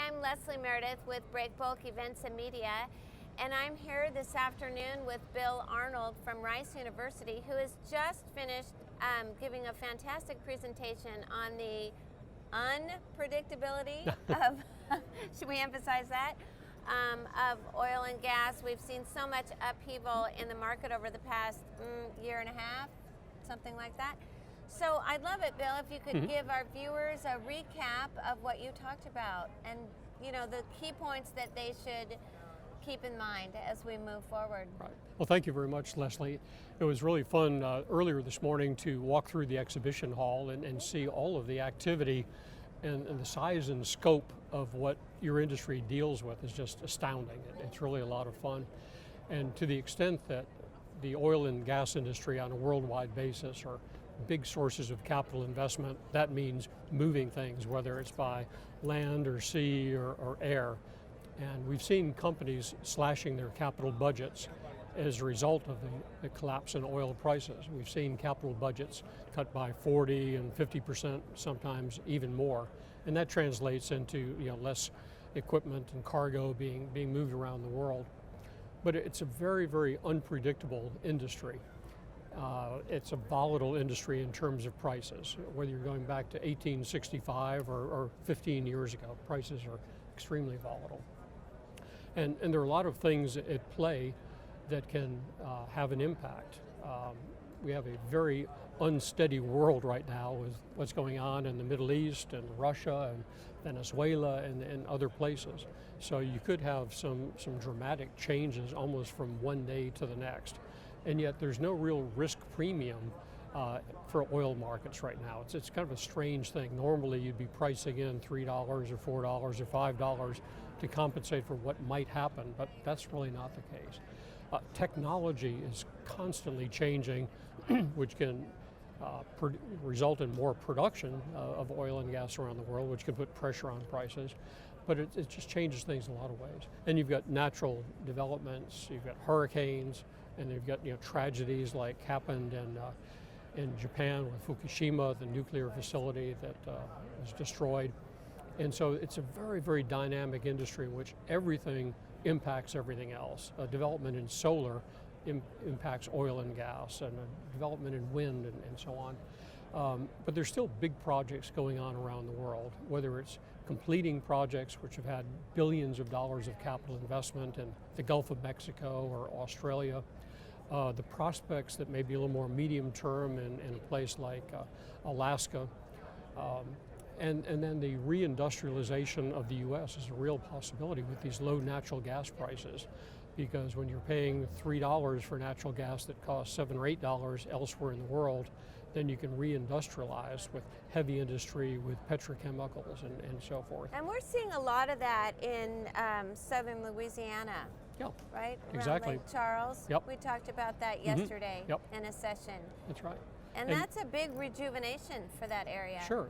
I'm Leslie Meredith with Breakbulk Events and Media, and I'm here this afternoon with Bill Arnold from Rice University, who has just finished giving a fantastic presentation on the unpredictability of, should we emphasize that, of oil and gas. We've seen so much upheaval in the market over the past year and a half, something like that. So I'd love it, Bill, if you could give our viewers a recap of what you talked about and, you know, the key points that they should keep in mind as we move forward. Right. Well, thank you very much, Leslie. It was really fun earlier this morning to walk through the exhibition hall and see all of the activity and the size and scope of what your industry deals with is just astounding. It's really a lot of fun. And to the extent that the oil and gas industry on a worldwide basis are big sources of capital investment, that means moving things, whether it's by land or sea or air. And we've seen companies slashing their capital budgets as a result of the collapse in oil prices. We've seen capital budgets cut by 40 and 50%, sometimes even more. And that translates into less equipment and cargo being moved around the world. But it's a very, very unpredictable industry. It's a volatile industry in terms of prices. Whether you're going back to 1865 or 15 years ago, prices are extremely volatile. And there are a lot of things at play that can have an impact. We have a very unsteady world right now with what's going on in the Middle East and Russia and Venezuela and other places. So you could have some dramatic changes almost from one day to the next. And yet there's no real risk premium for oil markets right now. It's kind of a strange thing. Normally you'd be pricing in $3 or $4 or $5 to compensate for what might happen, but that's really not the case. Technology is constantly changing, which can result in more production of oil and gas around the world, which can put pressure on prices. But it just changes things in a lot of ways. And you've got natural developments, you've got hurricanes, and you've got tragedies like happened in Japan with Fukushima, the nuclear facility that was destroyed. And so it's a very, very dynamic industry in which everything impacts everything else. Development in solar impacts oil and gas, and development in wind and so on. But there's still big projects going on around the world, whether it's completing projects which have had billions of dollars of capital investment in the Gulf of Mexico or Australia, the prospects that may be a little more medium term in a place like Alaska, and then the reindustrialization of the U.S. is a real possibility with these low natural gas prices, because when you're paying $3 for natural gas that costs $7 or $8 elsewhere in the world, then you can reindustrialize with heavy industry, with petrochemicals and so forth. And we're seeing a lot of that in southern Louisiana. Yeah, right? Exactly. Around Lake Charles. Yep. We talked about that yesterday in a session. That's right. And that's a big rejuvenation for that area. Sure,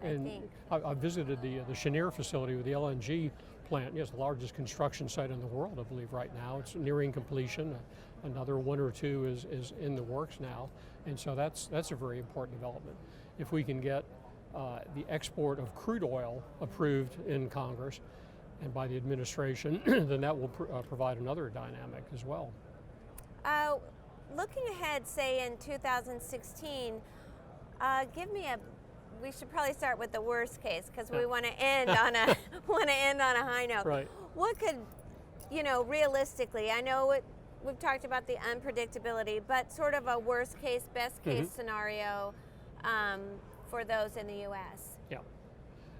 I visited the Cheniere facility with the LNG plant. It's the largest construction site in the world, I believe, right now. It's nearing completion. Another one or two is in the works now, and so that's a very important development. If we can get the export of crude oil approved in Congress and by the administration, then that will provide another dynamic as well. Looking ahead, say in 2016, we should probably start with the worst case, because we want to end on a high note. Right. What could, realistically, I know we've talked about the unpredictability, but sort of a worst case, best case scenario for those in the U.S. Yeah.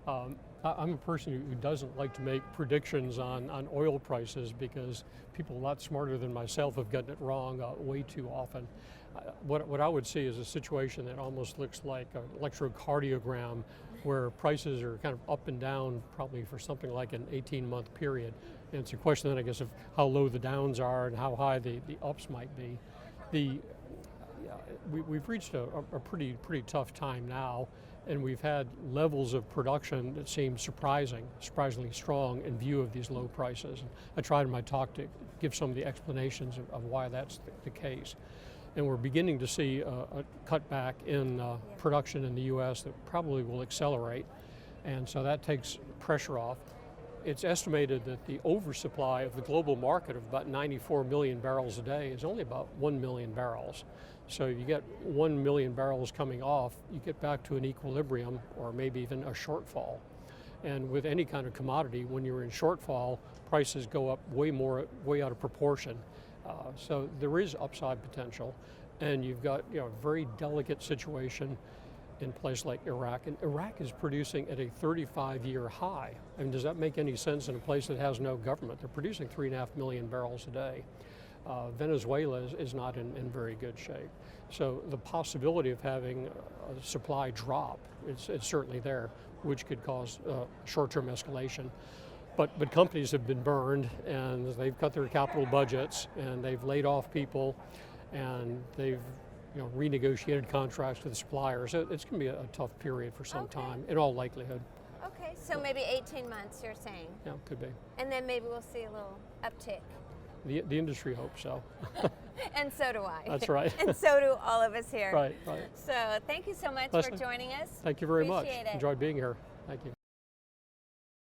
I'm a person who doesn't like to make predictions on oil prices, because people a lot smarter than myself have gotten it wrong way too often. What I would see is a situation that almost looks like an electrocardiogram, where prices are kind of up and down probably for something like an 18-month period. And it's a question then, I guess, of how low the downs are and how high the ups might be. We've reached a pretty tough time now, and we've had levels of production that seem surprisingly strong in view of these low prices. And I tried in my talk to give some of the explanations of why that's the case. And we're beginning to see a cutback in production in the U.S. that probably will accelerate. And so that takes pressure off. it's estimated that the oversupply of the global market of about 94 million barrels a day is only about 1 million barrels. So you get 1 million barrels coming off, you get back to an equilibrium or maybe even a shortfall. And with any kind of commodity, when you're in shortfall, prices go up way out of proportion. So there is upside potential, and you've got a very delicate situation in a place like Iraq, and Iraq is producing at a 35-year high. I mean, does that make any sense in a place that has no government? They're producing 3.5 million barrels a day. Venezuela is not in very good shape. So the possibility of having a supply drop is certainly there, which could cause short-term escalation. But companies have been burned, and they've cut their capital budgets, and they've laid off people, and they've renegotiated contracts with the suppliers. So it's going to be a tough period for some time, in all likelihood. Okay, so maybe 18 months, you're saying? Yeah, could be. And then maybe we'll see a little uptick. The industry hopes so. And so do I. That's right. And so do all of us here. Right. So thank you so much Leslie, for joining us. Thank you very much. Appreciate it. Enjoyed being here. Thank you.